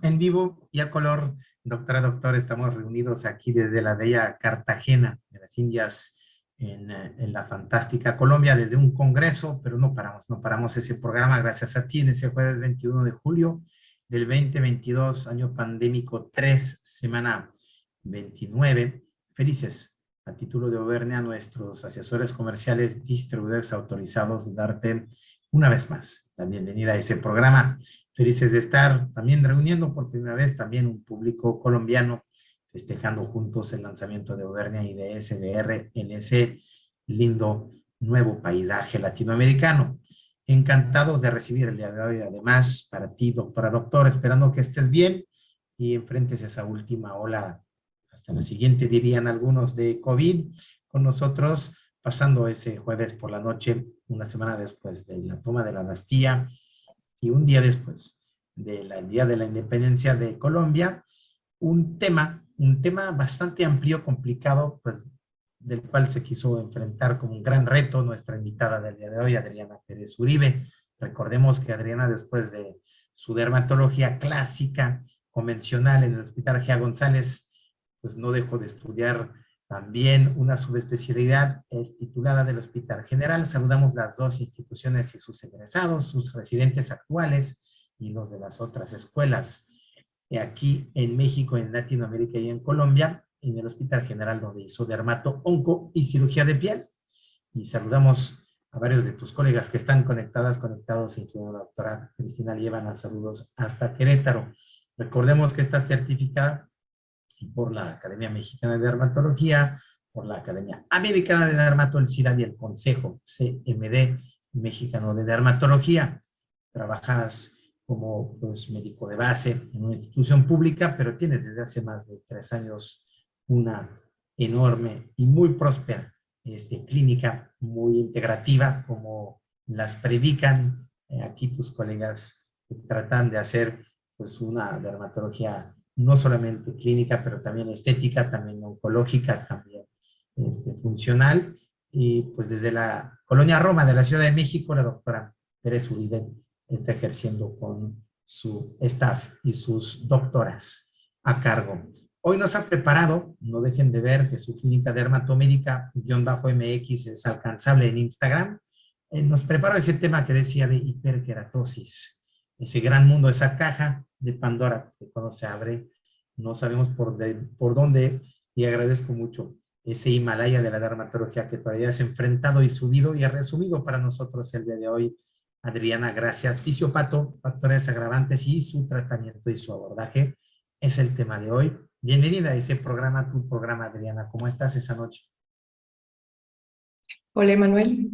En vivo y a color, doctor, estamos reunidos aquí desde la bella Cartagena de las Indias en la fantástica Colombia, desde un congreso, pero no paramos ese programa gracias a ti en ese jueves 21 de julio del 2022, año pandémico 3, semana 29. Felices a título de Auvernia, nuestros asesores comerciales, distribuidores autorizados, de darte una vez más la bienvenida a ese programa. Felices de estar también reuniendo por primera vez también un público colombiano, festejando juntos el lanzamiento de Auvernia y de SBR en ese lindo nuevo paisaje latinoamericano. Encantados de recibir el día de hoy, además, para ti, doctor, esperando que estés bien y enfrentes esa última ola, hasta la siguiente, dirían algunos, de COVID, con nosotros, pasando ese jueves por la noche, una semana después de la toma de la Bastilla, y un día después del Día de la Independencia de Colombia, un tema bastante amplio, complicado, pues del cual se quiso enfrentar como un gran reto nuestra invitada del día de hoy, Adriana Pérez Uribe. Recordemos que Adriana, después de su dermatología clásica, convencional en el Hospital Gea González, pues no dejó de estudiar también una subespecialidad, es titulada del Hospital General. Saludamos las dos instituciones y sus egresados, sus residentes actuales y los de las otras escuelas aquí en México, en Latinoamérica y en Colombia, en el Hospital General, donde hizo dermato, onco y cirugía de piel. Y saludamos a varios de tus colegas que están conectados, incluyendo la doctora Cristina Liébana. Saludos hasta Querétaro. Recordemos que está certificada por la Academia Mexicana de Dermatología, por la Academia Americana de Dermatología y el Consejo CMD Mexicano de Dermatología. Trabajas como pues, médico de base en una institución pública, pero tienes desde hace más de 3 años una enorme y muy próspera clínica, muy integrativa, como las predican aquí tus colegas, que tratan de hacer pues una dermatología no solamente clínica, pero también estética, también oncológica, también funcional. Y pues desde la colonia Roma de la Ciudad de México, la doctora Pérez Uribe está ejerciendo con su staff y sus doctoras a cargo. Hoy nos ha preparado, no dejen de ver que su clínica dermatomédica-mx es alcanzable en Instagram. Nos preparó ese tema que decía de hiperkeratosis, ese gran mundo, esa caja de Pandora, que cuando se abre no sabemos por dónde, y agradezco mucho ese Himalaya de la dermatología que todavía has enfrentado y subido y ha resumido para nosotros el día de hoy. Adriana, gracias. Fisiopato, factores agravantes y su tratamiento y su abordaje es el tema de hoy. Bienvenida a ese programa, tu programa, Adriana. ¿Cómo estás esa noche? Hola, Manuel.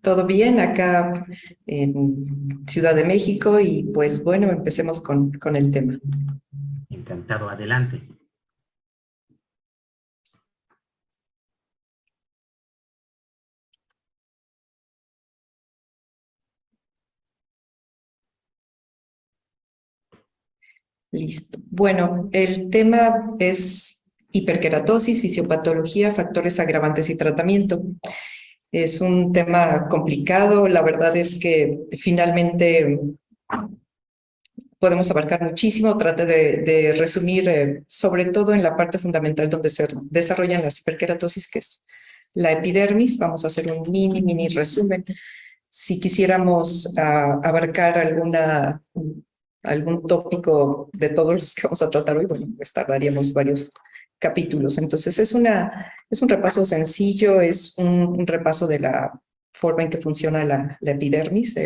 ¿Todo bien acá en Ciudad de México? Y pues bueno, empecemos con el tema. Encantado, adelante. Listo. Bueno, el tema es hiperkeratosis, fisiopatología, factores agravantes y tratamiento. Es un tema complicado. La verdad es que finalmente podemos abarcar muchísimo. Trate de resumir, sobre todo en la parte fundamental donde se desarrollan las hiperkeratosis, que es la epidermis. Vamos a hacer un mini resumen. Si quisiéramos abarcar algún tópico de todos los que vamos a tratar hoy, bueno, pues tardaríamos varios capítulos. Entonces es un repaso sencillo, es un repaso de la forma en que funciona la epidermis,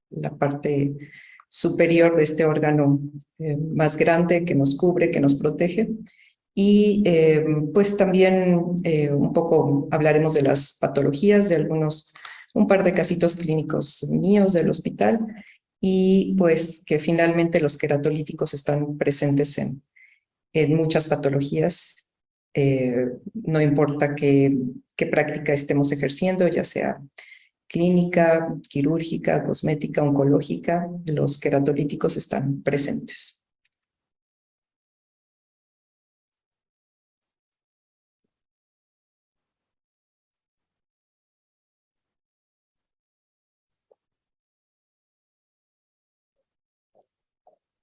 la parte superior de este órgano más grande que nos cubre, que nos protege. Y pues también un poco hablaremos de las patologías, de un par de casitos clínicos míos del hospital, y pues que finalmente los queratolíticos están presentes en muchas patologías, no importa qué práctica estemos ejerciendo, ya sea clínica, quirúrgica, cosmética, oncológica, los queratolíticos están presentes.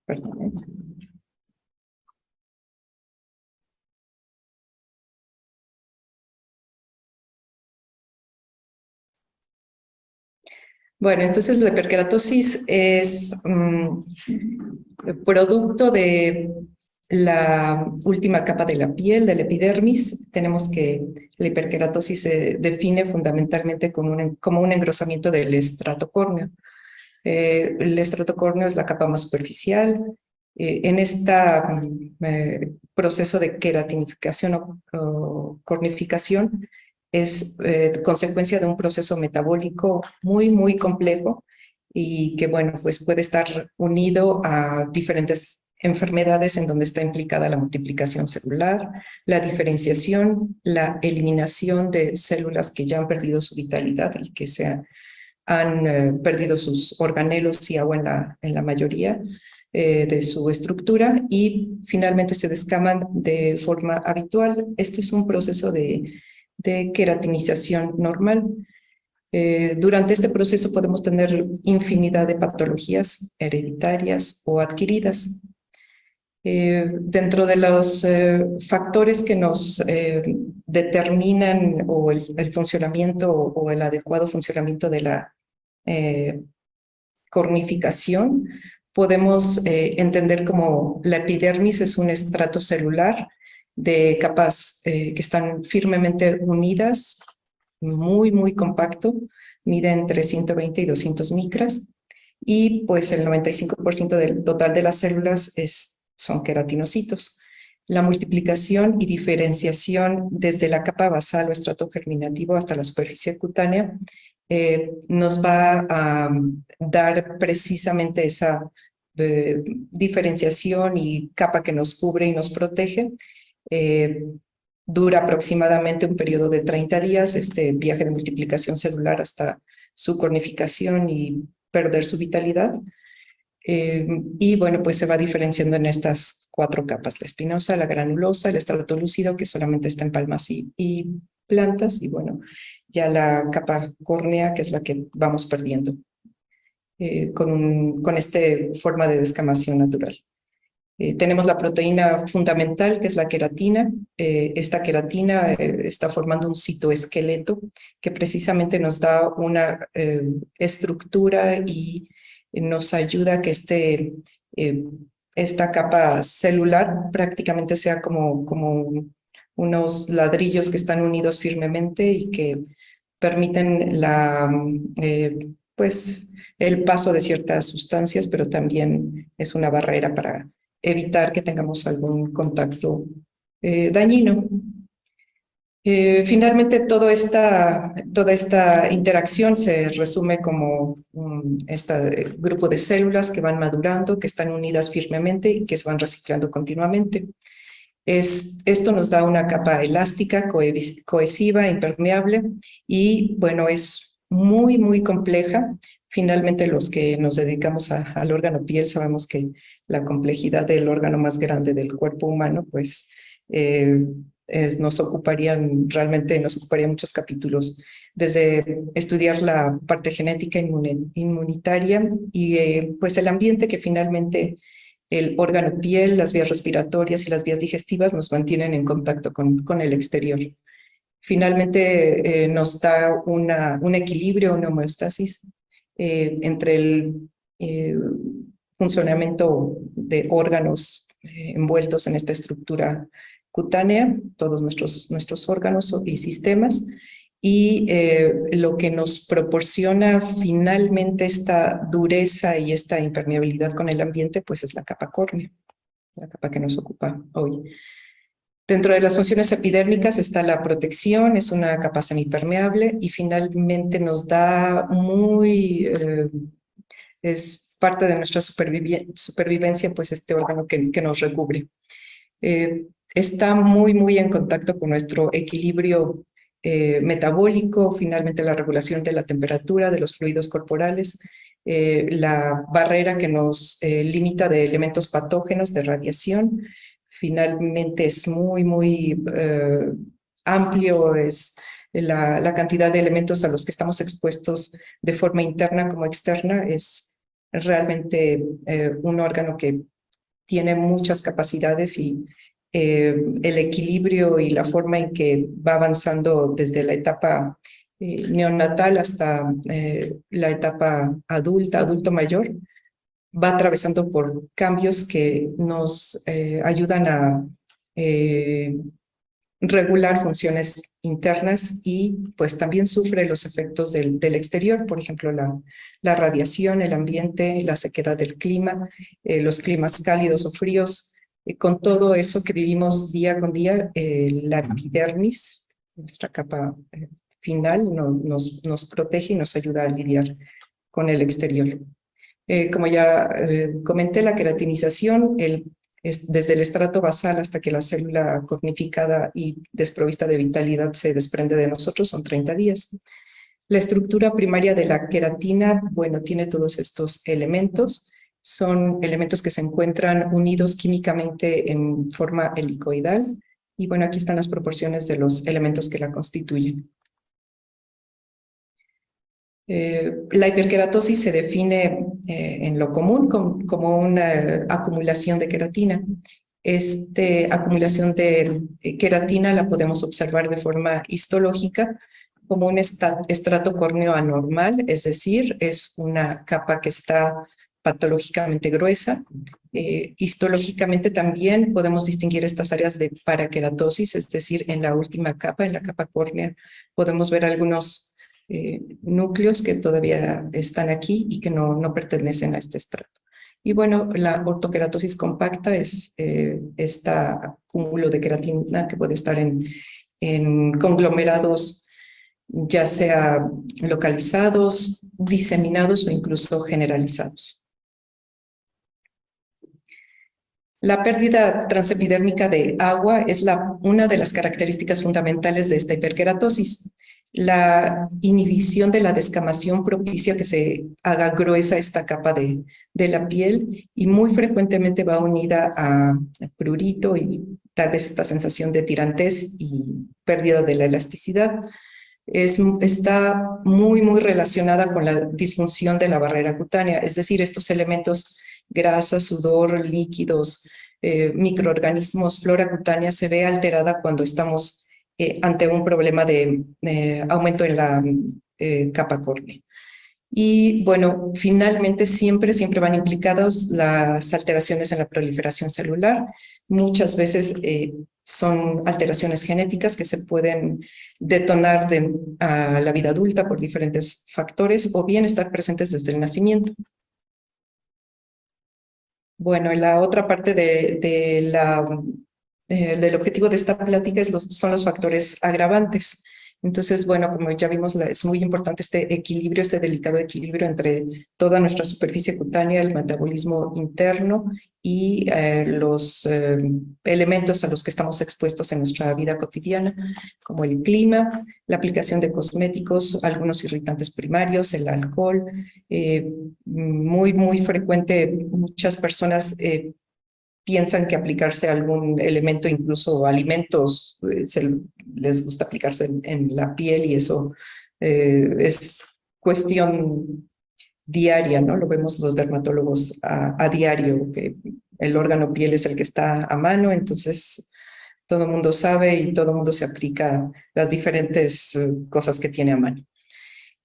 Perdón. Bueno, entonces la hiperkeratosis es producto de la última capa de la piel, del epidermis. Tenemos que la hiperkeratosis se define fundamentalmente como un engrosamiento del estrato córneo. El estrato córneo es la capa más superficial. En este proceso de queratinificación o cornificación es consecuencia de un proceso metabólico muy, muy complejo y que, bueno, pues puede estar unido a diferentes enfermedades en donde está implicada la multiplicación celular, la diferenciación, la eliminación de células que ya han perdido su vitalidad y que han perdido sus organelos y agua en la mayoría de su estructura y finalmente se descaman de forma habitual. Este es un proceso de queratinización normal. Durante este proceso podemos tener infinidad de patologías hereditarias o adquiridas. Dentro de los factores que nos determinan o el funcionamiento o el adecuado funcionamiento de la cornificación, podemos entender como la epidermis es un estrato celular de capas que están firmemente unidas, muy, muy compacto, mide entre 120 y 200 micras, y pues el 95% del total de las células son queratinocitos. La multiplicación y diferenciación desde la capa basal o estrato germinativo hasta la superficie cutánea nos va a dar precisamente esa diferenciación y capa que nos cubre y nos protege. Dura aproximadamente un periodo de 30 días, este viaje de multiplicación celular hasta su cornificación y perder su vitalidad. Y bueno, pues se va diferenciando en estas 4 capas, la espinosa, la granulosa, el estrato lúcido, que solamente está en palmas y plantas, y bueno, ya la capa córnea, que es la que vamos perdiendo con esta forma de descamación natural. Tenemos la proteína fundamental, que es la queratina. Esta queratina está formando un citoesqueleto que precisamente nos da una estructura y nos ayuda a que esta capa celular prácticamente sea como unos ladrillos que están unidos firmemente y que permiten pues el paso de ciertas sustancias, pero también es una barrera para evitar que tengamos algún contacto dañino. Finalmente, toda esta interacción se resume como este grupo de células que van madurando, que están unidas firmemente y que se van reciclando continuamente. Esto nos da una capa elástica, cohesiva, impermeable y, bueno, es muy, muy compleja. Finalmente, los que nos dedicamos al órgano piel sabemos que la complejidad del órgano más grande del cuerpo humano, pues nos ocuparía muchos capítulos, desde estudiar la parte genética inmunitaria y pues el ambiente que finalmente el órgano piel, las vías respiratorias y las vías digestivas nos mantienen en contacto con el exterior. Finalmente nos da un equilibrio, una homeostasis entre el funcionamiento de órganos envueltos en esta estructura cutánea, todos nuestros órganos y sistemas, y lo que nos proporciona finalmente esta dureza y esta impermeabilidad con el ambiente, pues es la capa córnea, la capa que nos ocupa hoy. Dentro de las funciones epidérmicas está la protección, es una capa semipermeable y finalmente nos da es parte de nuestra supervivencia, pues este órgano que nos recubre. Está muy, muy en contacto con nuestro equilibrio metabólico, finalmente la regulación de la temperatura, de los fluidos corporales, la barrera que nos limita de elementos patógenos, de radiación. Finalmente es muy, muy amplio, es la cantidad de elementos a los que estamos expuestos de forma interna como externa, es realmente un órgano que tiene muchas capacidades y el equilibrio y la forma en que va avanzando desde la etapa neonatal hasta la etapa adulta, adulto mayor, va atravesando por cambios que nos ayudan a regular funciones internas y pues también sufre los efectos del exterior, por ejemplo, la radiación, el ambiente, la sequedad del clima, los climas cálidos o fríos. Con todo eso que vivimos día con día, la epidermis, nuestra capa final, nos protege y nos ayuda a lidiar con el exterior. Como ya comenté, la queratinización, desde el estrato basal hasta que la célula cornificada y desprovista de vitalidad se desprende de nosotros, son 30 días. La estructura primaria de la queratina, bueno, tiene todos estos elementos. Son elementos que se encuentran unidos químicamente en forma helicoidal. Y bueno, aquí están las proporciones de los elementos que la constituyen. La hiperkeratosis se define en lo común como una acumulación de queratina. Esta acumulación de queratina la podemos observar de forma histológica como un estrato córneo anormal, es decir, es una capa que está patológicamente gruesa. Histológicamente también podemos distinguir estas áreas de paraqueratosis, es decir, en la última capa, en la capa córnea, podemos ver algunos núcleos que todavía están aquí y que no pertenecen a este estrato. Y bueno, la ortoqueratosis compacta es este cúmulo de queratina que puede estar en conglomerados, ya sea localizados, diseminados o incluso generalizados. La pérdida transepidérmica de agua es una de las características fundamentales de esta hiperkeratosis. La inhibición de la descamación propicia que se haga gruesa esta capa de la piel y muy frecuentemente va unida a prurito y tal vez esta sensación de tirantez y pérdida de la elasticidad. Está muy relacionada con la disfunción de la barrera cutánea, es decir, estos elementos, grasa, sudor, líquidos, microorganismos, flora cutánea se ve alterada cuando estamos ante un problema de aumento en la capa córnea. Y bueno, finalmente siempre van implicadas las alteraciones en la proliferación celular. Muchas veces son alteraciones genéticas que se pueden detonar a la vida adulta por diferentes factores o bien estar presentes desde el nacimiento. Bueno, la otra parte del objetivo de esta plática son los factores agravantes. Entonces, bueno, como ya vimos, es muy importante este equilibrio, este delicado equilibrio entre toda nuestra superficie cutánea, el metabolismo interno y los elementos a los que estamos expuestos en nuestra vida cotidiana, como el clima, la aplicación de cosméticos, algunos irritantes primarios, el alcohol. Muy frecuente, muchas personas piensan que aplicarse algún elemento, incluso alimentos, les gusta aplicarse en la piel y eso es cuestión diaria, ¿no? Lo vemos los dermatólogos a diario, que el órgano piel es el que está a mano, entonces todo el mundo sabe y todo el mundo se aplica las diferentes cosas que tiene a mano.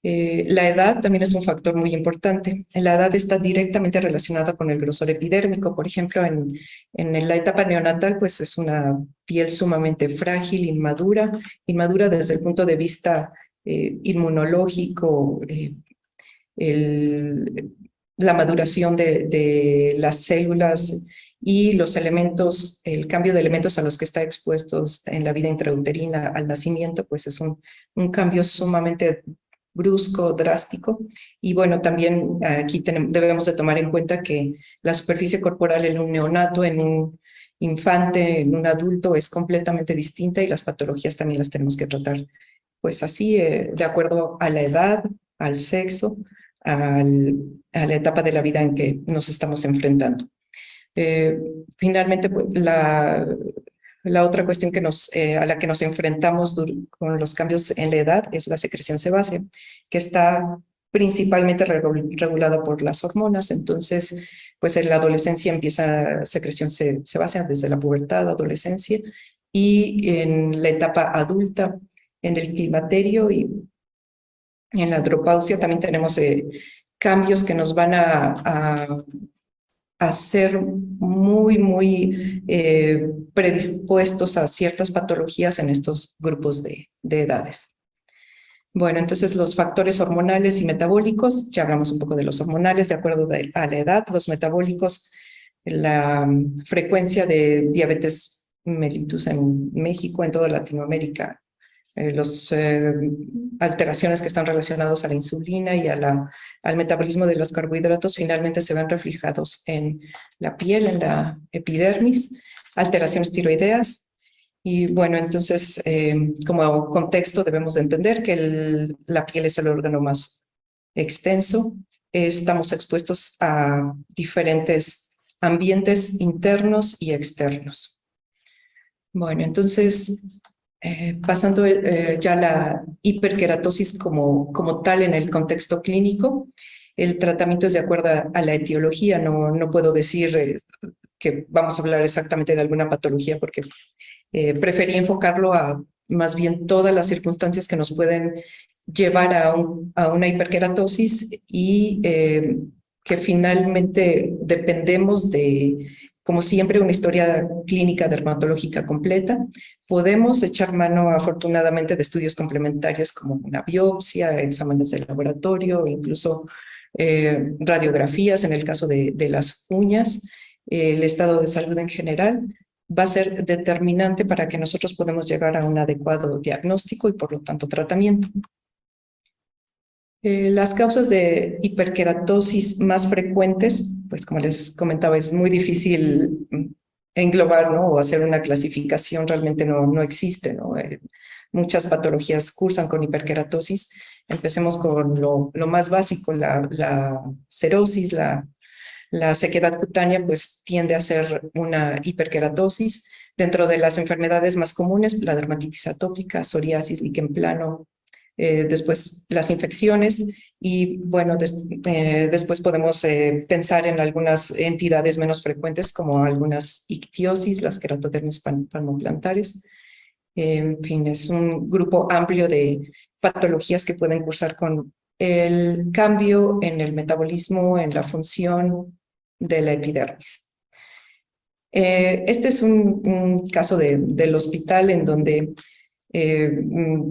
La edad también es un factor muy importante. La edad está directamente relacionada con el grosor epidérmico. Por ejemplo, en la etapa neonatal, pues es una piel sumamente frágil, inmadura desde el punto de vista inmunológico, la maduración de las células y los elementos, el cambio de elementos a los que está expuestos en la vida intrauterina al nacimiento, pues es un cambio sumamente brusco, drástico. Y bueno, también aquí debemos de tomar en cuenta que la superficie corporal en un neonato, en un infante, en un adulto es completamente distinta y las patologías también las tenemos que tratar pues así, de acuerdo a la edad, al sexo, a la etapa de la vida en que nos estamos enfrentando. Finalmente, pues, la otra cuestión a la que nos enfrentamos con los cambios en la edad es la secreción sebácea, que está principalmente regulada por las hormonas. Entonces, pues en la adolescencia empieza secreción sebácea desde la pubertad, adolescencia, y en la etapa adulta, en el climaterio y En la andropausia también tenemos cambios que nos van a ser muy predispuestos a ciertas patologías en estos grupos de edades. Bueno, entonces los factores hormonales y metabólicos, ya hablamos un poco de los hormonales de acuerdo a la edad, los metabólicos, la frecuencia de diabetes mellitus en México, en toda Latinoamérica, las alteraciones que están relacionadas a la insulina y al metabolismo de los carbohidratos finalmente se ven reflejados en la piel, en la epidermis, alteraciones tiroideas. Y bueno, entonces, como contexto debemos de entender que la piel es el órgano más extenso. Estamos expuestos a diferentes ambientes internos y externos. Bueno, entonces, pasando ya a la hiperkeratosis como tal en el contexto clínico, el tratamiento es de acuerdo a la etiología. No puedo decir que vamos a hablar exactamente de alguna patología porque preferí enfocarlo a más bien todas las circunstancias que nos pueden llevar a una hiperkeratosis y que finalmente dependemos de, como siempre, una historia clínica dermatológica completa. Podemos echar mano, afortunadamente, de estudios complementarios como una biopsia, exámenes de laboratorio, incluso radiografías en el caso de las uñas, el estado de salud en general va a ser determinante para que nosotros podamos llegar a un adecuado diagnóstico y por lo tanto tratamiento. Las causas de hiperkeratosis más frecuentes, pues como les comentaba, es muy difícil englobar, ¿no? O hacer una clasificación, realmente no existe, ¿no? Muchas patologías cursan con hiperkeratosis. Empecemos con lo más básico, la cerosis, la sequedad cutánea pues tiende a ser una hiperkeratosis. Dentro de las enfermedades más comunes, la dermatitis atópica, psoriasis, líquen plano, después las infecciones y bueno, después podemos pensar en algunas entidades menos frecuentes como algunas ictiosis, las keratodermis palmoplantares. En fin, es un grupo amplio de patologías que pueden cursar con el cambio en el metabolismo, en la función de la epidermis. Este es un caso del hospital en donde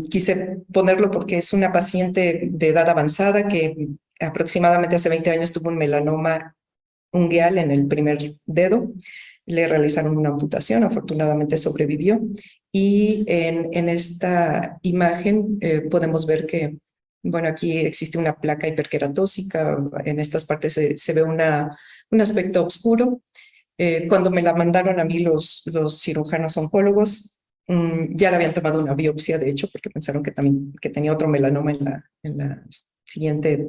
quise ponerlo porque es una paciente de edad avanzada que aproximadamente hace 20 años tuvo un melanoma ungueal en el primer dedo. Le realizaron una amputación, afortunadamente sobrevivió. Y en esta imagen podemos ver que, bueno, aquí existe una placa hiperkeratósica, en estas partes se ve un aspecto oscuro. Cuando me la mandaron a mí los cirujanos oncólogos, ya le habían tomado una biopsia, de hecho, porque pensaron que tenía otro melanoma en la siguiente,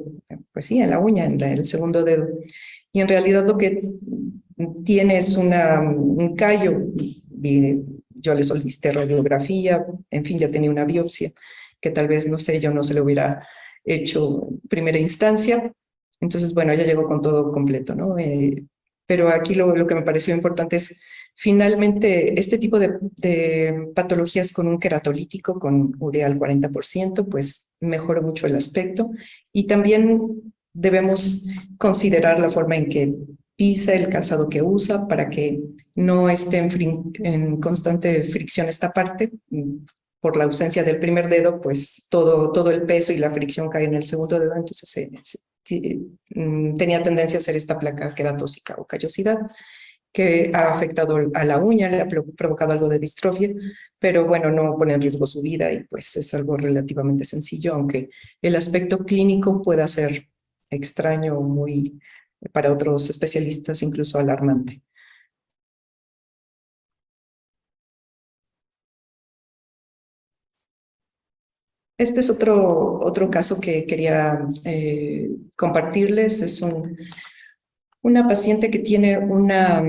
pues sí, en la uña, en el segundo dedo. Y en realidad lo que tiene es un callo. Y yo le solicité radiografía, en fin, ya tenía una biopsia que tal vez, no sé, yo no se lo hubiera hecho en primera instancia. Entonces, bueno, ella llegó con todo completo, ¿no? Pero aquí lo que me pareció importante es, finalmente, este tipo de patologías con un queratolítico, con urea al 40%, pues mejoró mucho el aspecto. Y también debemos considerar la forma en que pisa, el calzado que usa, para que no esté en constante fricción esta parte. Por la ausencia del primer dedo, pues todo el peso y la fricción cae en el segundo dedo, entonces tenía tendencia a hacer esta placa queratósica o callosidad, que ha afectado a la uña, le ha provocado algo de distrofia, pero bueno, no pone en riesgo su vida y pues es algo relativamente sencillo, aunque el aspecto clínico pueda ser extraño o muy, para otros especialistas, incluso alarmante. Este es otro caso que quería compartirles. Es una paciente que tiene una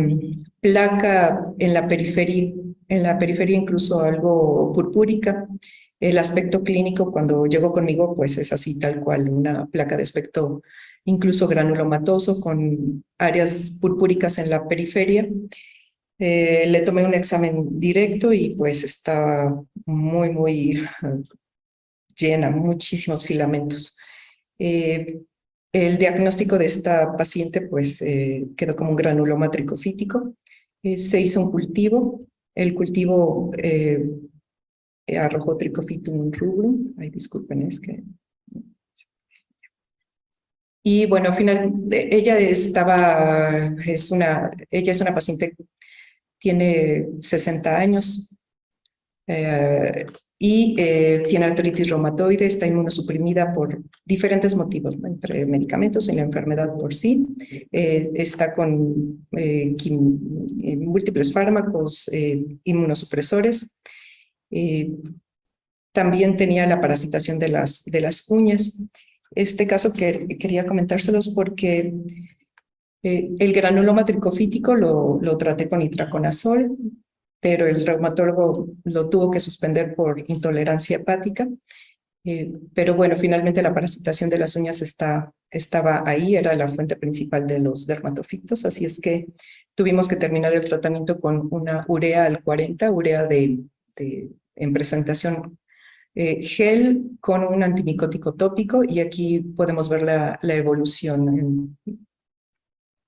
placa en la periferia incluso algo purpúrica. El aspecto clínico cuando llegó conmigo pues es así tal cual, una placa de aspecto incluso granulomatoso con áreas purpúricas en la periferia. Le tomé un examen directo y pues está muy llena, muchísimos filamentos. El diagnóstico de esta paciente pues quedó como un granuloma tricofítico. Se hizo un cultivo. El cultivo arrojó Trichophytum rubrum. Ay, disculpen, es que... Y bueno, al final, ella es una paciente, tiene 60 años y tiene artritis reumatoide, está inmunosuprimida por diferentes motivos, ¿no? Entre medicamentos y la enfermedad por sí. Está con múltiples fármacos, inmunosupresores. También tenía la parasitación de las uñas. Este caso que quería comentárselos porque el granuloma tricofítico lo traté con itraconazol, pero el reumatólogo lo tuvo que suspender por intolerancia hepática. Pero bueno, finalmente la parasitación de las uñas estaba ahí, era la fuente principal de los dermatofitos, así es que tuvimos que terminar el tratamiento con una urea al 40, urea en presentación gel con un antimicótico tópico, y aquí podemos ver la evolución.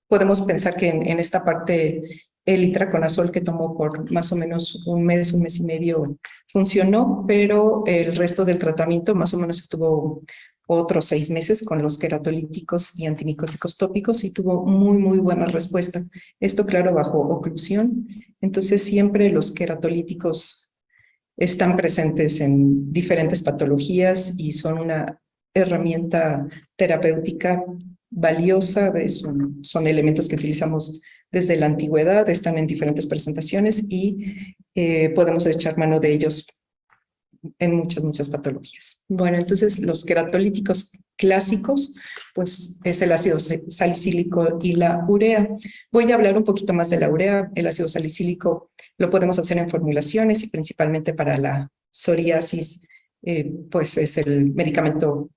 Podemos pensar que en esta parte el itraconazol que tomó por más o menos un mes y medio funcionó, pero el resto del tratamiento más o menos estuvo otros 6 meses con los queratolíticos y antimicóticos tópicos y tuvo muy buena respuesta. Esto, claro, bajo oclusión. Entonces siempre los queratolíticos están presentes en diferentes patologías y son una herramienta terapéutica valiosa. Son elementos que utilizamos desde la antigüedad, están en diferentes presentaciones y podemos echar mano de ellos en muchas patologías. Bueno, entonces los queratolíticos clásicos, pues es el ácido salicílico y la urea. Voy a hablar un poquito más de la urea. El ácido salicílico lo podemos hacer en formulaciones y principalmente para la psoriasis, pues es el medicamento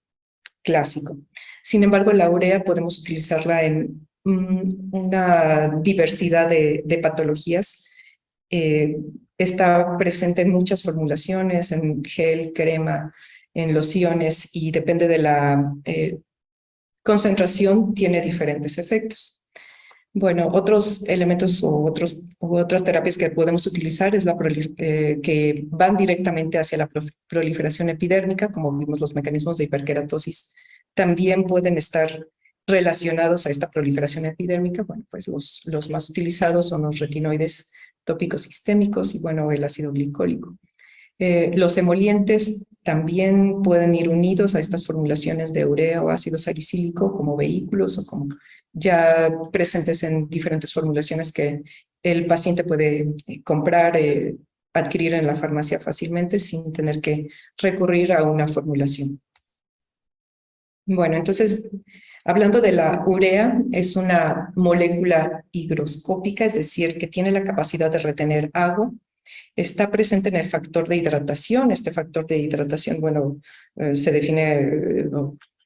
clásico. Sin embargo, la urea podemos utilizarla en una diversidad de patologías. Está presente en muchas formulaciones, en gel, crema, en lociones, y depende de la concentración, tiene diferentes efectos. Bueno, otros elementos u otras terapias que podemos utilizar es que van directamente hacia la proliferación epidérmica, como vimos los mecanismos de hiperkeratosis también pueden estar relacionados a esta proliferación epidérmica. Bueno, pues los más utilizados son los retinoides tópicos sistémicos y bueno, el ácido glicólico. Los emolientes también pueden ir unidos a estas formulaciones de urea o ácido salicílico como vehículos o como ya presentes en diferentes formulaciones que el paciente puede comprar, adquirir en la farmacia fácilmente sin tener que recurrir a una formulación. Bueno, entonces, hablando de la urea, es una molécula higroscópica, es decir, que tiene la capacidad de retener agua. Está presente en el factor de hidratación. Este factor de hidratación, bueno, se define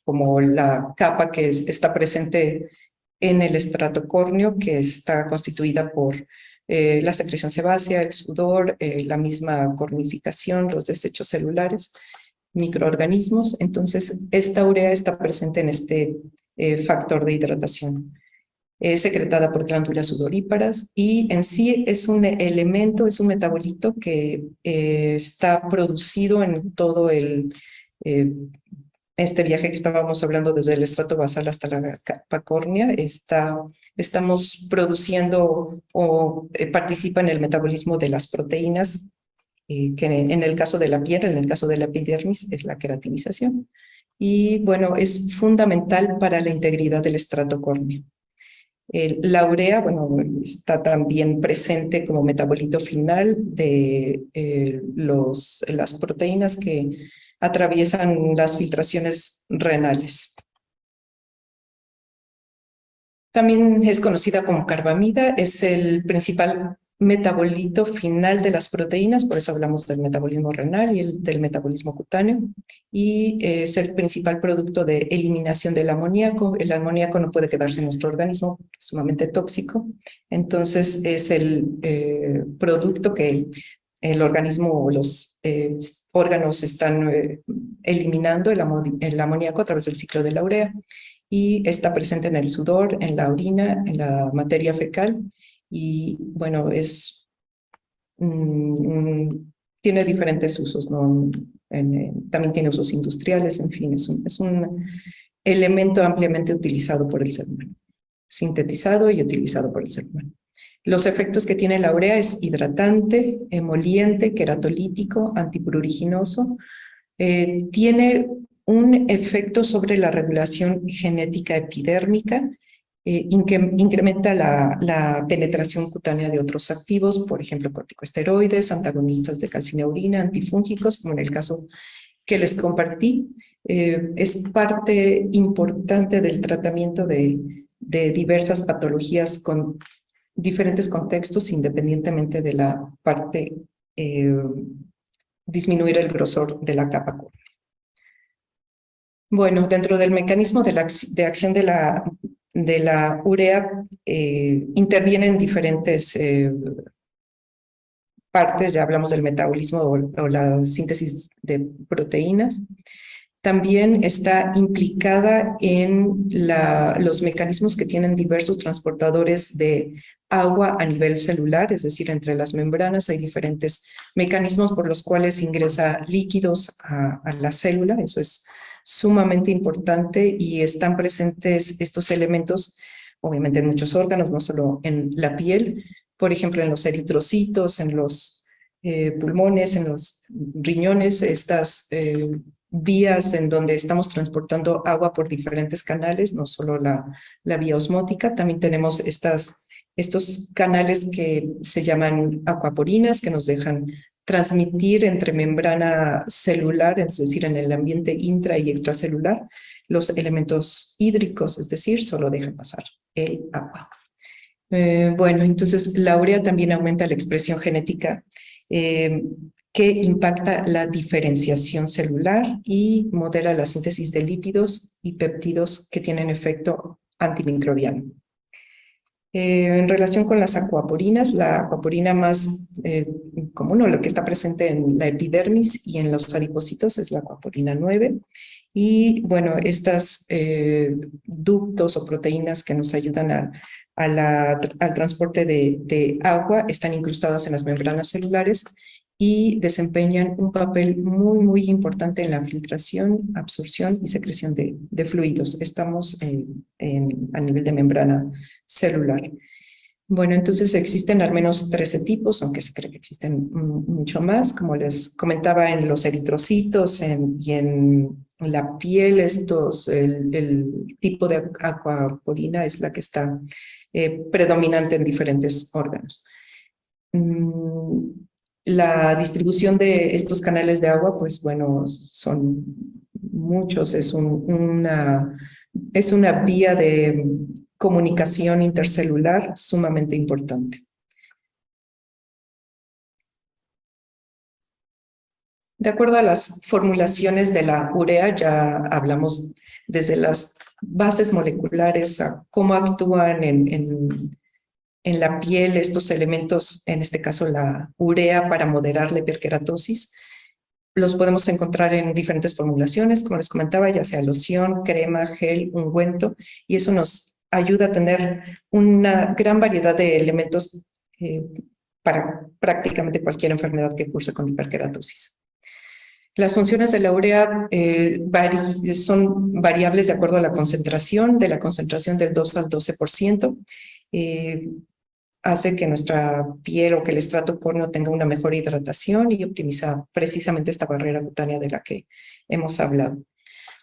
como la capa que está presente en el estrato córneo, que está constituida por la secreción sebácea, el sudor, la misma cornificación, los desechos celulares, microorganismos. Entonces, esta urea está presente en este factor de hidratación. Es secretada por glándulas sudoríparas y en sí es un elemento, es un metabolito que está producido en todo este viaje que estábamos hablando desde el estrato basal hasta la capa córnea. Estamos produciendo o participa en el metabolismo de las proteínas, que en el caso de la piel, en el caso de la epidermis, es la queratinización. Y bueno, es fundamental para la integridad del estrato córneo. La urea, bueno, está también presente como metabolito final de las proteínas que atraviesan las filtraciones renales. También es conocida como carbamida, es el principal metabolito final de las proteínas, por eso hablamos del metabolismo renal y del metabolismo cutáneo, y es el principal producto de eliminación del amoníaco. El amoníaco no puede quedarse en nuestro organismo, es sumamente tóxico, entonces es el producto que el organismo o los órganos están eliminando el amoníaco a través del ciclo de la urea, y está presente en el sudor, en la orina, en la materia fecal, y bueno, tiene diferentes usos, ¿no? También tiene usos industriales, en fin, es un elemento ampliamente utilizado por el ser humano, sintetizado y utilizado por el ser humano. Los efectos que tiene la urea es hidratante, emoliente, queratolítico, antipruriginoso. Tiene un efecto sobre la regulación genética epidérmica, incrementa la penetración cutánea de otros activos, por ejemplo, corticosteroides, antagonistas de calcineurina, antifúngicos, como en el caso que les compartí. Es parte importante del tratamiento de diversas patologías con diferentes contextos, independientemente de la parte, disminuir el grosor de la capa córnea. Bueno, dentro del mecanismo de acción de la urea, intervienen diferentes partes. Ya hablamos del metabolismo o la síntesis de proteínas. También está implicada en los mecanismos que tienen diversos transportadores de agua a nivel celular, es decir, entre las membranas hay diferentes mecanismos por los cuales ingresa líquidos a la célula. Eso es sumamente importante, y están presentes estos elementos obviamente en muchos órganos, no solo en la piel, por ejemplo en los eritrocitos, en los pulmones, en los riñones, estas vías en donde estamos transportando agua por diferentes canales, no solo la vía osmótica. También tenemos estos canales que se llaman acuaporinas, que nos dejan transmitir entre membrana celular, es decir, en el ambiente intra y extracelular, los elementos hídricos, es decir, solo dejan pasar el agua. Bueno, entonces la urea también aumenta la expresión genética que impacta la diferenciación celular y modera la síntesis de lípidos y péptidos que tienen efecto antimicrobiano. En relación con las acuaporinas, la acuaporina más común, o lo que está presente en la epidermis y en los adipocitos, es la acuaporina 9. Y bueno, estas ductos o proteínas que nos ayudan al transporte de agua están incrustadas en las membranas celulares y desempeñan un papel muy, muy importante en la filtración, absorción y secreción de fluidos. Estamos a nivel de membrana celular. Bueno, entonces existen al menos 13 tipos, aunque se cree que existen mucho más. Como les comentaba, en los eritrocitos y en la piel, el tipo de acuaporina es la que está predominante en diferentes órganos. La distribución de estos canales de agua, pues bueno, son muchos. Es una vía de comunicación intercelular sumamente importante. De acuerdo a las formulaciones de la urea, ya hablamos desde las bases moleculares a cómo actúan en la piel estos elementos, en este caso la urea, para moderar la hiperkeratosis. Los podemos encontrar en diferentes formulaciones, como les comentaba, ya sea loción, crema, gel, ungüento, y eso nos ayuda a tener una gran variedad de elementos para prácticamente cualquier enfermedad que curse con hiperkeratosis. Las funciones de la urea son variables de acuerdo a la concentración, de la concentración del 2 al 12%. Hace que nuestra piel o que el estrato córneo tenga una mejor hidratación y optimiza precisamente esta barrera cutánea de la que hemos hablado.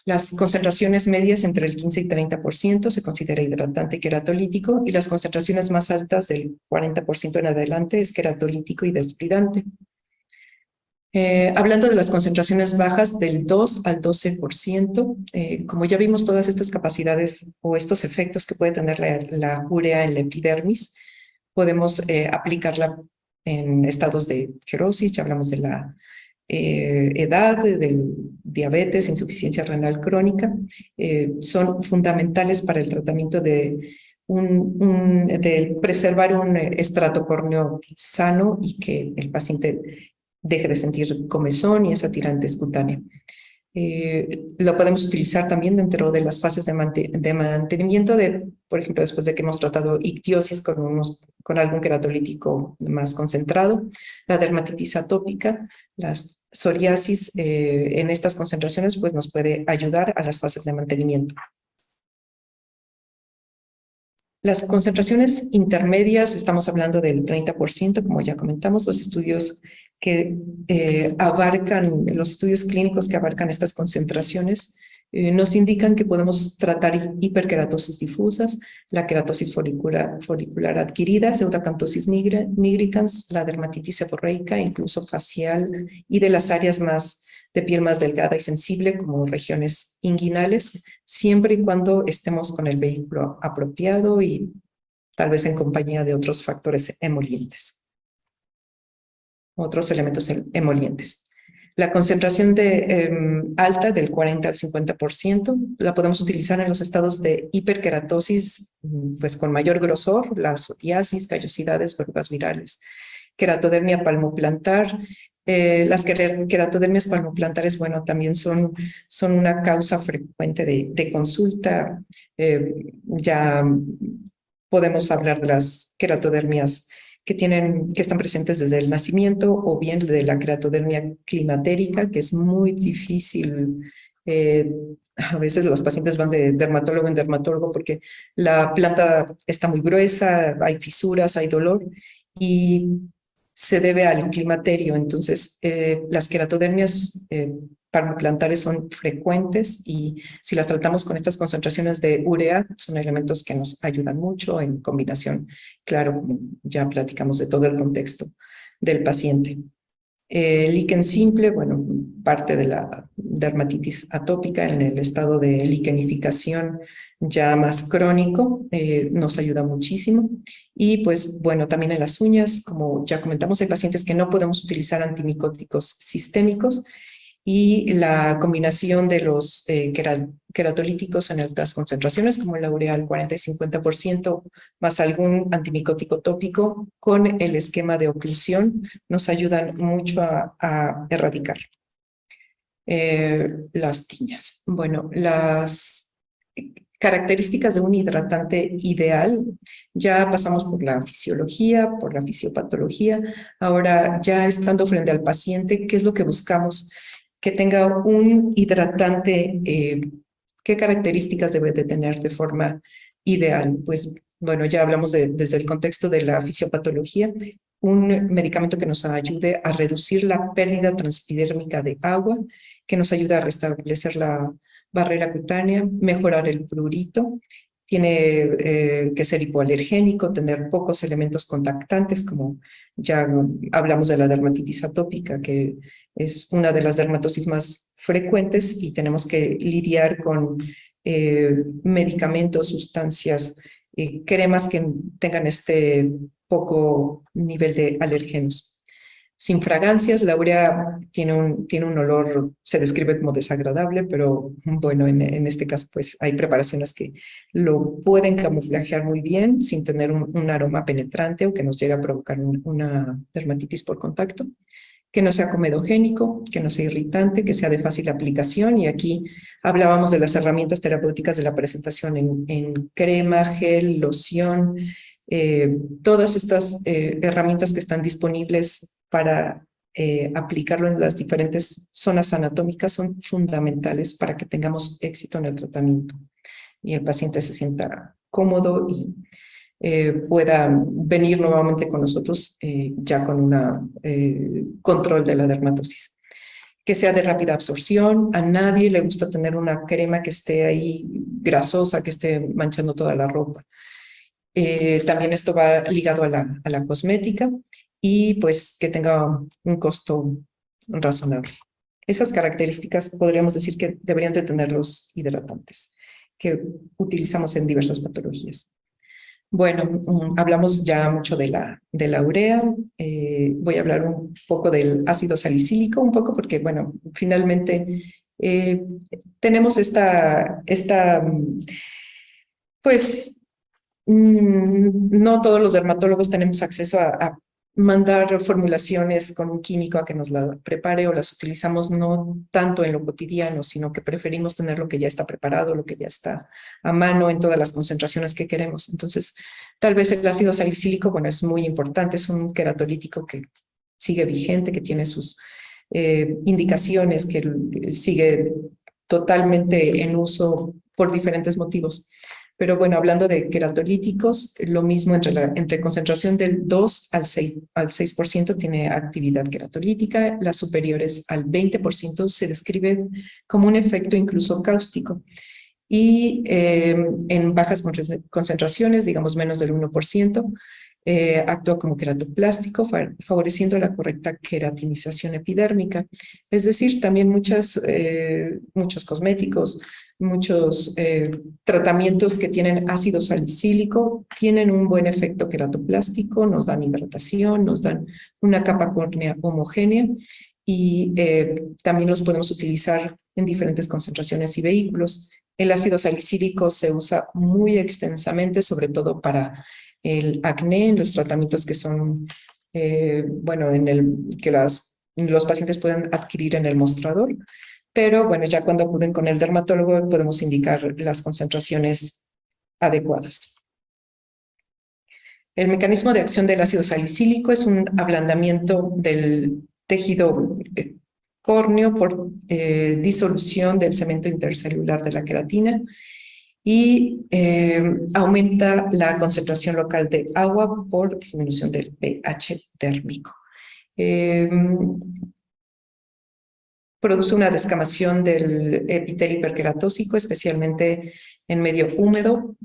Las concentraciones medias entre el 15 y 30% se considera hidratante y queratolítico, y las concentraciones más altas del 40% en adelante es queratolítico y desbridante. Hablando de las concentraciones bajas del 2 al 12%, como ya vimos todas estas capacidades o estos efectos que puede tener la urea en la epidermis, podemos aplicarla en estados de querosis. Ya hablamos de la edad, del diabetes, insuficiencia renal crónica. Son fundamentales para el tratamiento de de preservar un estrato córneo sano y que el paciente deje de sentir comezón y esa tirantes cutánea. Lo podemos utilizar también dentro de las fases de mantenimiento por ejemplo, después de que hemos tratado ictiosis con algún queratolítico más concentrado, la dermatitis atópica, las psoriasis en estas concentraciones pues nos puede ayudar a las fases de mantenimiento. Las concentraciones intermedias, estamos hablando del 30%, como ya comentamos, los estudios los estudios clínicos que abarcan estas concentraciones nos indican que podemos tratar hiperkeratosis difusas, la queratosis folicular adquirida, pseudoacanthosis nigricans, la dermatitis seborreica, incluso facial y de las áreas de piel más delgada y sensible, como regiones inguinales, siempre y cuando estemos con el vehículo apropiado y tal vez en compañía de otros factores emolientes, otros elementos emolientes. La concentración alta del 40 al 50% la podemos utilizar en los estados de hiperkeratosis, pues con mayor grosor, la psoriasis, callosidades, verrugas virales, queratodermia palmoplantar. Las queratodermias palmoplantares, bueno, también son una causa frecuente de consulta. Ya podemos hablar de las queratodermias que están presentes desde el nacimiento, o bien de la queratodermia climatérica, que es muy difícil. A veces los pacientes van de dermatólogo en dermatólogo porque la planta está muy gruesa, hay fisuras, hay dolor, y se debe al climaterio. Entonces, las queratodermias palmoplantares son frecuentes y si las tratamos con estas concentraciones de urea, son elementos que nos ayudan mucho en combinación, claro, como ya platicamos de todo el contexto del paciente. Líquen simple, bueno, parte de la dermatitis atópica en el estado de liquenificación ya más crónico, nos ayuda muchísimo. Y pues bueno, también en las uñas, como ya comentamos, hay pacientes que no podemos utilizar antimicóticos sistémicos, y la combinación de los queratolíticos en altas concentraciones, como la urea al 40 y 50%, más algún antimicótico tópico, con el esquema de oclusión, nos ayudan mucho a erradicar las tiñas. Bueno, las características de un hidratante ideal, ya pasamos por la fisiología, por la fisiopatología, ahora ya estando frente al paciente, ¿qué es lo que buscamos? Que tenga un hidratante, ¿qué características debe de tener de forma ideal? Pues bueno, ya hablamos desde el contexto de la fisiopatología, un medicamento que nos ayude a reducir la pérdida transpidérmica de agua, que nos ayude a restablecer la barrera cutánea, mejorar el prurito, tiene que ser hipoalergénico, tener pocos elementos contactantes, como ya hablamos de la dermatitis atópica, que es una de las dermatosis más frecuentes, y tenemos que lidiar con medicamentos, sustancias, cremas que tengan este poco nivel de alérgenos. Sin fragancias, la urea tiene un olor, se describe como desagradable, pero bueno, en este caso pues hay preparaciones que lo pueden camuflajear muy bien sin tener un aroma penetrante o que nos llegue a provocar una dermatitis por contacto. Que no sea comedogénico, que no sea irritante, que sea de fácil aplicación, y aquí hablábamos de las herramientas terapéuticas de la presentación en crema, gel, loción, todas estas herramientas que están disponibles para aplicarlo en las diferentes zonas anatómicas son fundamentales para que tengamos éxito en el tratamiento y el paciente se sienta cómodo y pueda venir nuevamente con nosotros ya con un control de la dermatosis. Que sea de rápida absorción, a nadie le gusta tener una crema que esté ahí grasosa, que esté manchando toda la ropa. También esto va ligado a la cosmética, y pues que tenga un costo razonable. Esas características podríamos decir que deberían de tener los hidratantes que utilizamos en diversas patologías. Bueno, hablamos ya mucho de la urea. Voy a hablar un poco del ácido salicílico, un poco porque, bueno, finalmente tenemos pues, No todos los dermatólogos tenemos acceso a mandar formulaciones con un químico a que nos la prepare, o las utilizamos no tanto en lo cotidiano, sino que preferimos tener lo que ya está preparado, lo que ya está a mano en todas las concentraciones que queremos. Entonces, tal vez el ácido salicílico, bueno, es muy importante, es un queratolítico que sigue vigente, que tiene sus indicaciones, que sigue totalmente en uso por diferentes motivos. Pero bueno, hablando de queratolíticos, lo mismo entre concentración del 2 al 6% tiene actividad queratolítica, las superiores al 20% se describe como un efecto incluso cáustico. Y en bajas concentraciones, digamos menos del 1%, actúa como queratoplástico, favoreciendo la correcta queratinización epidérmica. Es decir, también muchos cosméticos, muchos tratamientos que tienen ácido salicílico tienen un buen efecto queratoplástico, nos dan hidratación, nos dan una capa córnea homogénea, y también los podemos utilizar en diferentes concentraciones y vehículos. El ácido salicílico se usa muy extensamente, sobre todo para el acné, en los tratamientos que son, bueno, que los pacientes pueden adquirir en el mostrador, pero bueno, ya cuando acuden con el dermatólogo podemos indicar las concentraciones adecuadas. El mecanismo de acción del ácido salicílico es un ablandamiento del tejido córneo por disolución del cemento intercelular de la queratina, y aumenta la concentración local de agua por disminución del pH térmico. Produce una descamación del epitelio hiperqueratósico, especialmente en medio húmedo,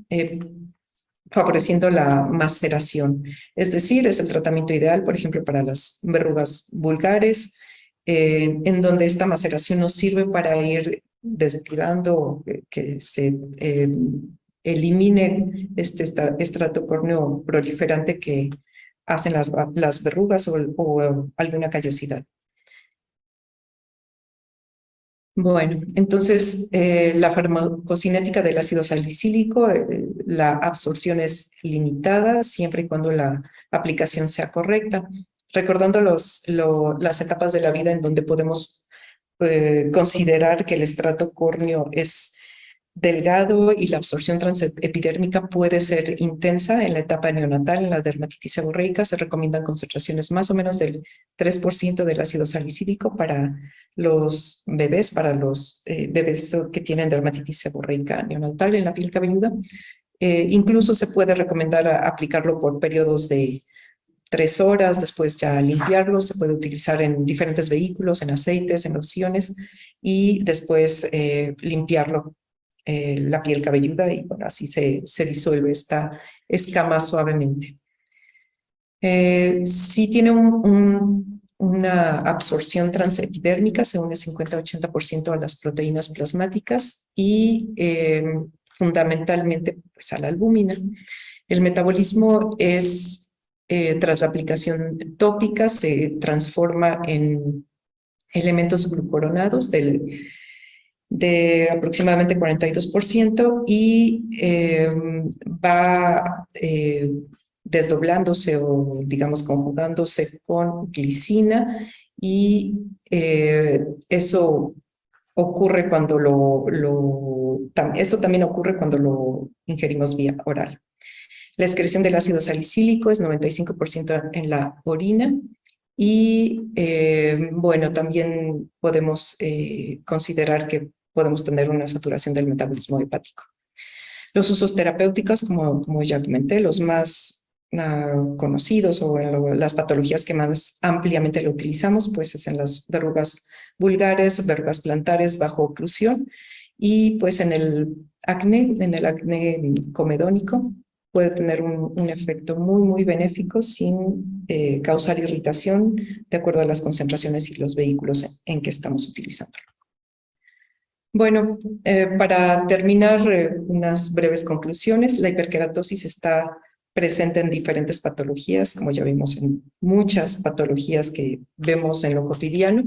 favoreciendo la maceración. Es decir, es el tratamiento ideal, por ejemplo, para las verrugas vulgares, en donde esta maceración nos sirve para ir descuidando, que se elimine este estrato córneo proliferante que hacen las verrugas o alguna callosidad. Bueno, entonces la farmacocinética del ácido salicílico, la absorción es limitada siempre y cuando la aplicación sea correcta, recordando las etapas de la vida en donde podemos considerar que el estrato córneo es delgado y la absorción transepidérmica puede ser intensa. En la etapa neonatal, en la dermatitis seborreica, se recomiendan concentraciones más o menos del 3% del ácido salicílico para los bebés, bebés que tienen dermatitis seborreica neonatal en la piel cabelluda. Incluso se puede recomendar aplicarlo por periodos de 3 horas, después ya limpiarlo. Se puede utilizar en diferentes vehículos, en aceites, en lociones, y después limpiarlo la piel cabelluda, y bueno, así se disuelve esta escama suavemente. Sí tiene una absorción transepidérmica, se une 50-80% a las proteínas plasmáticas y fundamentalmente pues, a la albúmina. El metabolismo es, tras la aplicación tópica, se transforma en elementos glucoronados de aproximadamente 42%, y va desdoblándose o, digamos, conjugándose con glicina, y eso ocurre cuando eso también ocurre cuando lo ingerimos vía oral. La excreción del ácido salicílico es 95% en la orina, y bueno, también podemos considerar que podemos tener una saturación del metabolismo hepático. Los usos terapéuticos, como ya comenté, los más conocidos, o las patologías que más ampliamente lo utilizamos, pues es en las verrugas vulgares, verrugas plantares bajo oclusión, y pues en el acné comedónico, puede tener un efecto muy benéfico sin causar irritación, de acuerdo a las concentraciones y los vehículos en que estamos utilizando. Bueno, para terminar, unas breves conclusiones. La hiperkeratosis está presente en diferentes patologías, como ya vimos en muchas patologías que vemos en lo cotidiano.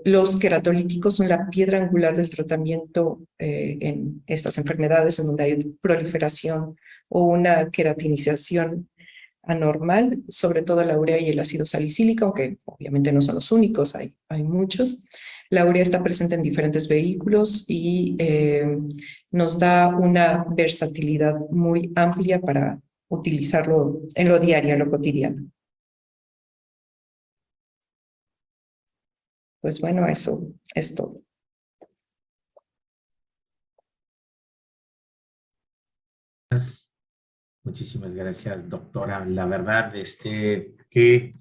Los queratolíticos son la piedra angular del tratamiento en estas enfermedades en donde hay proliferación o una queratinización anormal, sobre todo la urea y el ácido salicílico, aunque obviamente no son los únicos, hay muchos. La urea está presente en diferentes vehículos y nos da una versatilidad muy amplia para utilizarlo en lo diario, en lo cotidiano. Pues bueno, eso es todo. Muchísimas gracias, doctora. La verdad, qué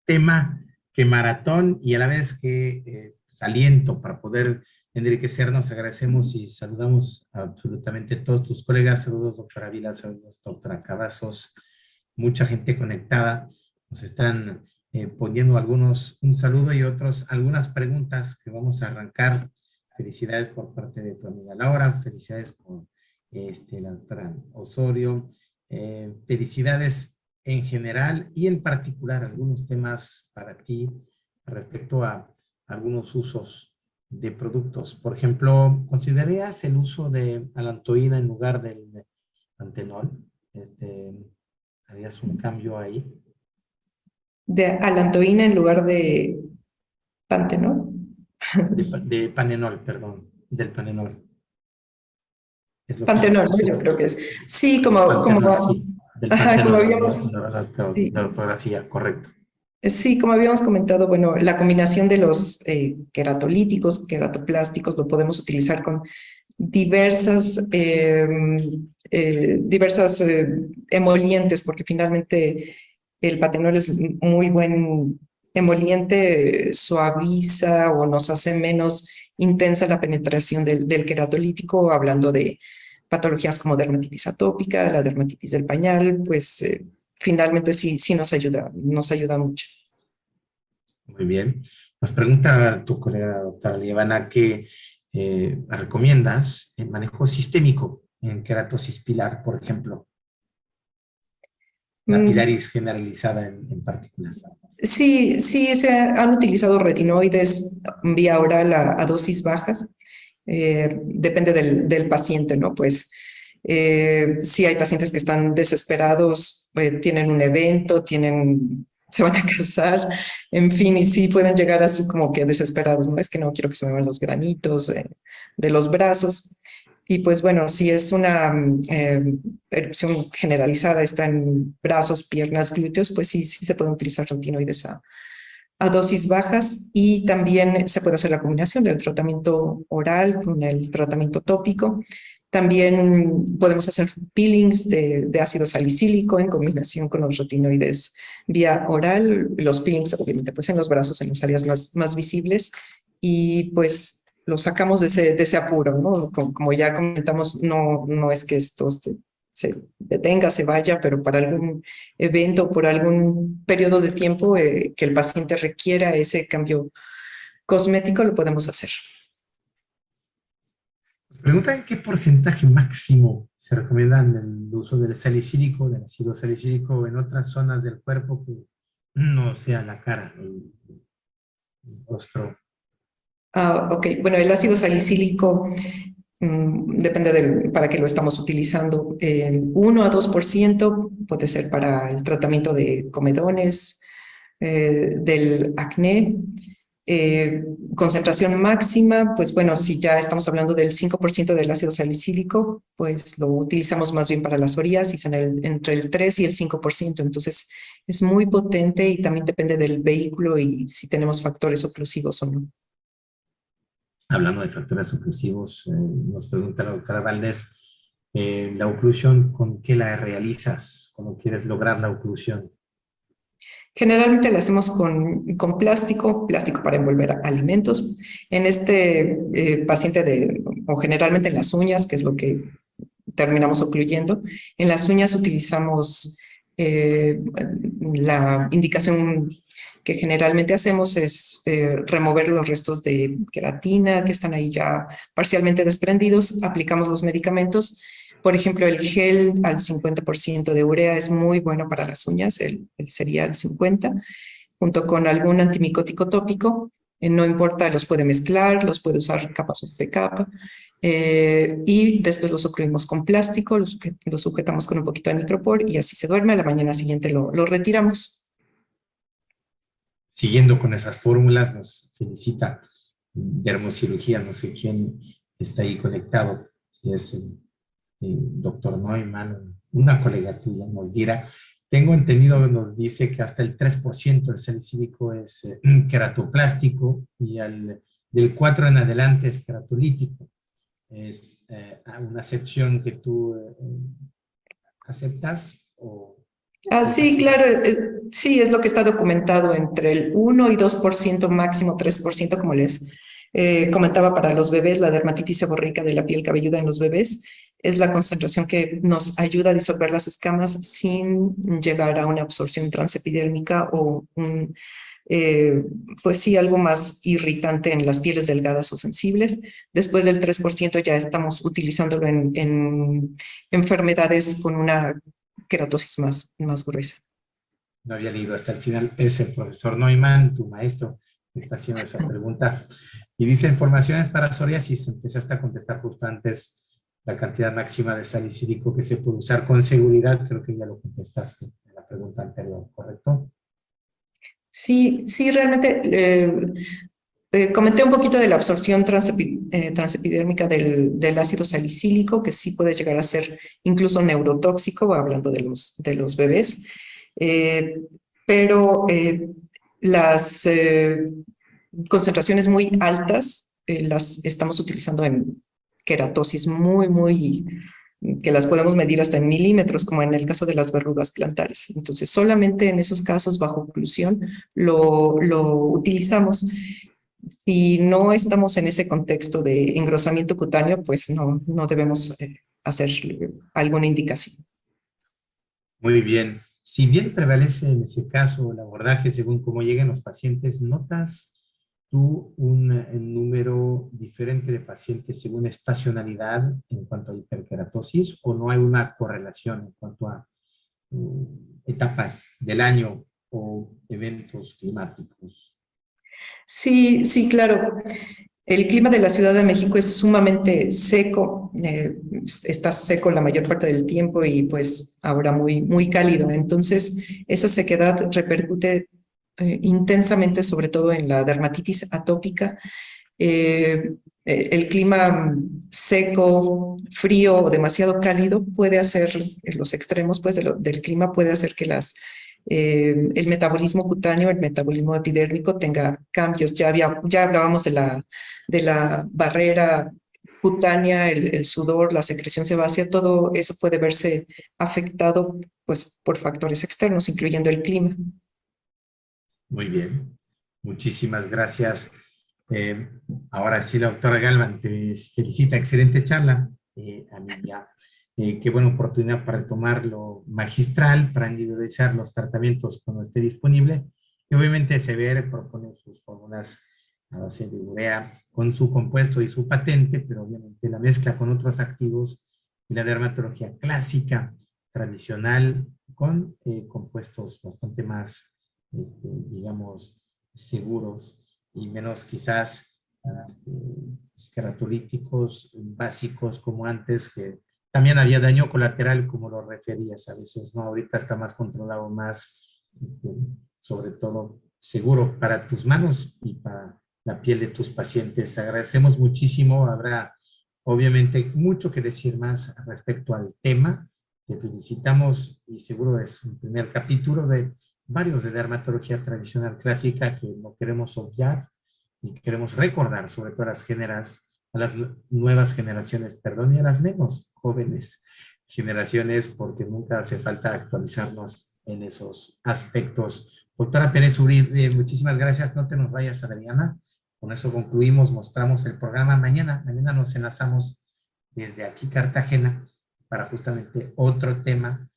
tema, qué maratón y a la vez qué aliento para poder enriquecernos. Agradecemos y saludamos a absolutamente todos tus colegas. Saludos, doctora Vila, saludos, doctora Cavazos. Mucha gente conectada. Nos están poniendo algunos un saludo y otros algunas preguntas que vamos a arrancar. Felicidades por parte de tu amiga Laura. Felicidades por la doctora Osorio. Felicidades en general y en particular algunos temas para ti respecto a algunos usos de productos. Por ejemplo, ¿considerarías el uso de alantoína en lugar del pantenol? ¿Harías un cambio ahí? De alantoína en lugar de pantenol. De panenol, perdón, del panenol. Es lo Pantenol, que yo creo que es. Sí, como sí, del pantenol, como habíamos, sí, la ortografía, correcto. Sí, como habíamos comentado, bueno, la combinación de los queratolíticos, queratoplásticos, lo podemos utilizar con diversas emolientes, porque finalmente el patenol es muy buen emoliente, suaviza o nos hace menos intensa la penetración del queratolítico, hablando de patologías como dermatitis atópica, la dermatitis del pañal, pues finalmente sí nos ayuda mucho. Muy bien. Nos pregunta tu colega doctora Lievana que recomiendas el manejo sistémico en queratosis pilar, por ejemplo. La pilaris generalizada en particular. Sí, se han utilizado retinoides vía oral a dosis bajas. Depende del paciente, ¿no? Pues sí hay pacientes que están desesperados, tienen un evento, se van a casar, en fin, y sí pueden llegar así como que desesperados, ¿no? Es que no quiero que se me vean los granitos de los brazos. Y pues bueno, si es una erupción generalizada, está en brazos, piernas, glúteos, pues sí se pueden utilizar retinoides a dosis bajas y también se puede hacer la combinación del tratamiento oral con el tratamiento tópico. También podemos hacer peelings de ácido salicílico en combinación con los retinoides vía oral. Los peelings, obviamente, pues en los brazos, en las áreas más visibles, y pues lo sacamos de ese apuro, ¿no? Como ya comentamos, no es que esto se detenga, se vaya, pero para algún evento, por algún periodo de tiempo que el paciente requiera ese cambio cosmético, lo podemos hacer. Preguntan qué porcentaje máximo se recomienda el uso del salicílico, del ácido salicílico en otras zonas del cuerpo que no sea la cara, el rostro. Ok, bueno, el ácido salicílico depende para qué lo estamos utilizando. 1 a 2% puede ser para el tratamiento de comedones, del acné. Concentración máxima, pues bueno, si ya estamos hablando del 5% del ácido salicílico, pues lo utilizamos más bien para la psoriasis entre el 3 y el 5%. Entonces es muy potente y también depende del vehículo y si tenemos factores oclusivos o no. Hablando de factores oclusivos, nos pregunta la doctora Valdés, la oclusión, ¿con qué la realizas? ¿Cómo quieres lograr la oclusión? Generalmente la hacemos con plástico para envolver alimentos. En este paciente o generalmente en las uñas, que es lo que terminamos ocluyendo, en las uñas utilizamos la indicación que generalmente hacemos es remover los restos de queratina que están ahí ya parcialmente desprendidos, aplicamos los medicamentos. Por ejemplo, el gel al 50% de urea es muy bueno para las uñas, el sería al 50%, junto con algún antimicótico tópico. No importa, los puede mezclar, los puede usar capa sobre capa. Y después lo sucrimos con plástico, lo sujetamos con un poquito de micropor y así se duerme. A la mañana siguiente lo retiramos. Siguiendo con esas fórmulas, nos felicita dermocirugía, no sé quién está ahí conectado, si es el doctor Neumann, una colega tuya, nos dirá. Tengo entendido, nos dice que hasta el 3% del salicílico es queratoplástico y del 4 en adelante es queratolítico. ¿Es una acepción que tú aceptas o Sí, desafias? claro, sí, es lo que está documentado entre el 1 y 2%, máximo 3%, como les comentaba para los bebés, la dermatitis seborreica de la piel cabelluda en los bebés es la concentración que nos ayuda a disolver las escamas sin llegar a una absorción transepidérmica o pues sí, algo más irritante en las pieles delgadas o sensibles. Después del 3% ya estamos utilizándolo en enfermedades con una queratosis más gruesa. No había leído hasta el final. Es el profesor Neumann, tu maestro, que está haciendo esa pregunta. Y dice, en formaciones para psoriasis, empezaste a contestar justo antes la cantidad máxima de salicílico que se puede usar con seguridad. Creo que ya lo contestaste en la pregunta anterior, ¿correcto? Sí, sí, realmente comenté un poquito de la absorción transepidérmica del ácido salicílico, que sí puede llegar a ser incluso neurotóxico, hablando de los bebés. Eh, pero las concentraciones muy altas las estamos utilizando en queratosis que las podemos medir hasta en milímetros, como en el caso de las verrugas plantares. Entonces, solamente en esos casos, bajo oclusión, lo utilizamos. Si no estamos en ese contexto de engrosamiento cutáneo, pues no debemos hacer alguna indicación. Muy bien. Si bien prevalece en ese caso el abordaje según cómo lleguen los pacientes, ¿notas tú un número diferente de pacientes según estacionalidad en cuanto a hiperkeratosis o no hay una correlación en cuanto a etapas del año o eventos climáticos? Sí, sí, claro. El clima de la Ciudad de México es sumamente seco, está seco la mayor parte del tiempo y pues ahora muy cálido. Entonces, esa sequedad repercute intensamente sobre todo en la dermatitis atópica. El clima seco, frío o demasiado cálido puede hacer, en los extremos pues, del clima puede hacer que el metabolismo cutáneo, el metabolismo epidérmico tenga cambios. Ya hablábamos de la barrera cutánea, el sudor, la secreción sebácea, todo eso puede verse afectado pues, por factores externos, incluyendo el clima. Muy bien. Muchísimas gracias. Eh, Ahora sí, la doctora Galván te felicita. Excelente charla, amiga. Qué buena oportunidad para retomar lo magistral, para individualizar los tratamientos cuando esté disponible. Y obviamente Sever propone sus fórmulas a base de urea con su compuesto y su patente, pero obviamente la mezcla con otros activos y la dermatología clásica, tradicional, con compuestos bastante más, digamos, seguros y menos quizás queratolíticos básicos como antes, que también había daño colateral, como lo referías a veces, ¿no? Ahorita está más controlado, más, sobre todo, seguro para tus manos y para la piel de tus pacientes. Agradecemos muchísimo. Habrá, obviamente, mucho que decir más respecto al tema. Te felicitamos y seguro es un primer capítulo de varios de dermatología tradicional clásica que no queremos obviar y queremos recordar, sobre todo a las nuevas generaciones, perdón, y a las menos jóvenes generaciones, porque nunca hace falta actualizarnos en esos aspectos. Doctora Pérez Uribe, muchísimas gracias. No te nos vayas, Adriana. Con eso concluimos, mostramos el programa mañana. Mañana nos enlazamos desde aquí, Cartagena, para justamente otro tema,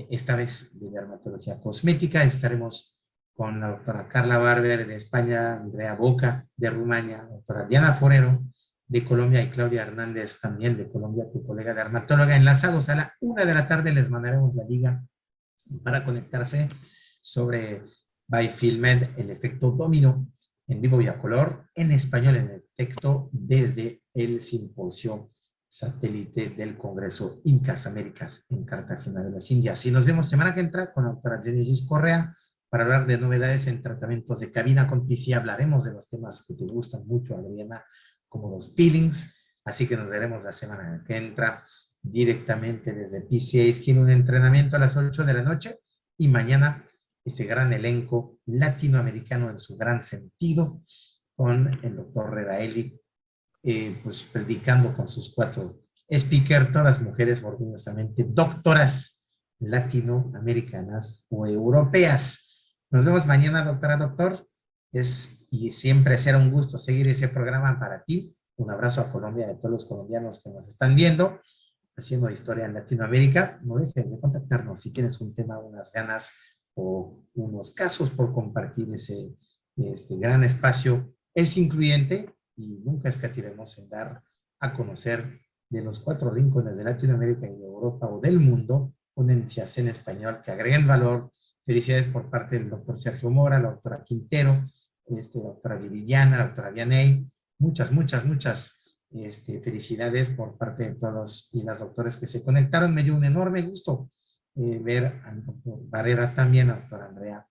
esta vez de dermatología cosmética. Estaremos con la doctora Carla Barber de España, Andrea Boca de Rumania, doctora Diana Forero de Colombia y Claudia Hernández también de Colombia, tu colega dermatóloga. Enlazados a la 1 de la tarde les mandaremos la liga para conectarse sobre Bifilmed, el efecto dominó en vivo y a color, en español en el texto, desde el simposio satélite del Congreso Incas Américas en Cartagena de las Indias. Y nos vemos semana que entra con la doctora Genesis Correa para hablar de novedades en tratamientos de cabina con PC. Hablaremos de los temas que te gustan mucho, Adriana, como los peelings. Así que nos veremos la semana que entra directamente desde PCA Skin, un entrenamiento a las 8 de la noche. Y mañana ese gran elenco latinoamericano en su gran sentido, con el doctor Redaeli, pues predicando con sus 4 speakers, todas mujeres orgullosamente doctoras latinoamericanas o europeas. Nos vemos mañana, doctora, doctor. Y siempre será un gusto seguir ese programa para ti. Un abrazo a Colombia, de todos los colombianos que nos están viendo, haciendo historia en Latinoamérica. No dejes de contactarnos si tienes un tema, unas ganas o unos casos por compartir este gran espacio. Es incluyente y nunca escatiremos en dar a conocer de los 4 rincones de Latinoamérica y de Europa o del mundo ponencias en español que agreguen valor. Felicidades por parte del doctor Sergio Mora, la doctora Quintero, doctora Viridiana, la doctora Vianey. Muchas felicidades por parte de todos y las doctores que se conectaron. Me dio un enorme gusto ver al doctor Barrera también, a la doctora Andrea,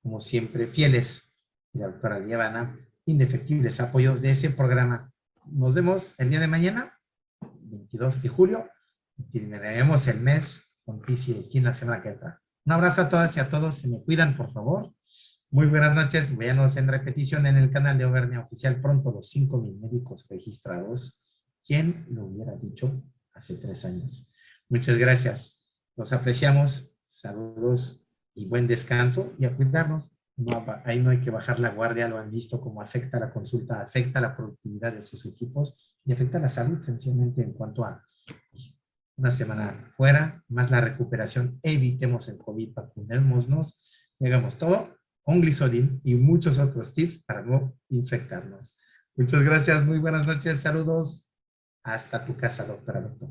como siempre, fieles, y la doctora Lievana, indefectibles apoyos de ese programa. Nos vemos el día de mañana, 22 de julio, y terminaremos el mes con PCA Skin la semana que entra. Un abrazo a todas y a todos, se me cuidan, por favor. Muy buenas noches, véanos en repetición en el canal de Auvernia Oficial, pronto los 5,000 médicos registrados. ¿Quién lo hubiera dicho hace 3 años? Muchas gracias, los apreciamos, saludos y buen descanso, y a cuidarnos. No, ahí no hay que bajar la guardia, lo han visto cómo afecta la consulta, afecta la productividad de sus equipos y afecta la salud sencillamente en cuanto a una semana fuera, más la recuperación. Evitemos el COVID, vacunémonos, hagamos todo con Glisodin y muchos otros tips para no infectarnos. Muchas gracias, muy buenas noches, saludos. Hasta tu casa, doctora, doctor.